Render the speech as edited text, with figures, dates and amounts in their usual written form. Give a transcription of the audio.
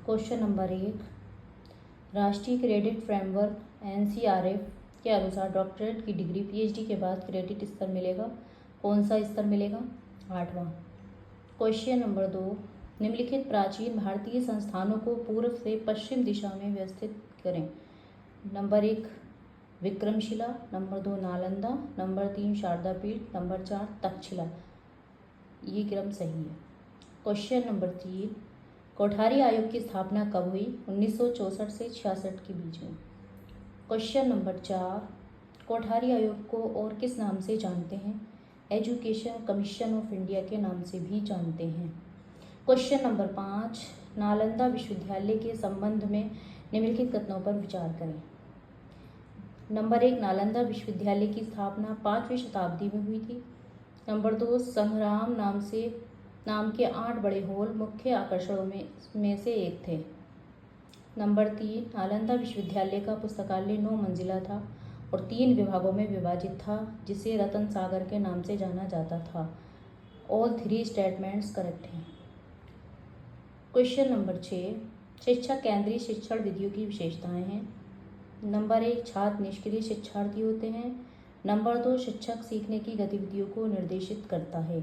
Question number 1, राष्ट्रीय credit framework NCRF के अनुसार डॉक्टरेट की डिग्री PhD के बाद क्रेडिट स्तर मिलेगा। कौन सा स्तर मिलेगा? 8वां। क्वेश्चन नंबर 2, निम्नलिखित प्राचीन भारतीय संस्थानों को पूर्व से पश्चिम दिशा में व्यवस्थित करें। Number 1 Vikramshila, number 2 Nalanda, number 3 Sharada Peeth, number 4 Takshashila. ये क्रम सही है। क्वेश्चन नंबर 3, कोठारी आयोग की स्थापना कब हुई? 1964 से 66 के बीच में। क्वेश्चन नंबर 4, कोठारी आयोग को और किस नाम से जानते हैं? एजुकेशन कमीशन ऑफ इंडिया के नाम से भी जानते हैं। क्वेश्चन नंबर 5, नालंदा विश्वविद्यालय के संबंध में निम्नलिखित कथनों पर विचार करें। नंबर 1, नालंदा विश्वविद्यालय की स्थापना 5वीं शताब्दी में हुई थी। नंबर 2, संग्राम नाम के 8 बड़े हॉल मुख्य आकर्षणों में से एक थे। नंबर 3, नालंदा विश्वविद्यालय का पुस्तकालय 9 मंजिला था और 3 विभागों में विभाजित था, जिसे रतन सागर के नाम से जाना जाता था। ऑल 3 स्टेटमेंट्स करेक्ट हैं। क्वेश्चन नंबर 6, शिक्षक केंद्रीय शिक्षण विधियों की विशेषताएं हैं। नंबर 1, छात्र निष्क्रिय शिक्षार्थी होते हैं। नंबर 2, शिक्षक सीखने की गतिविधियों को निर्देशित करता है।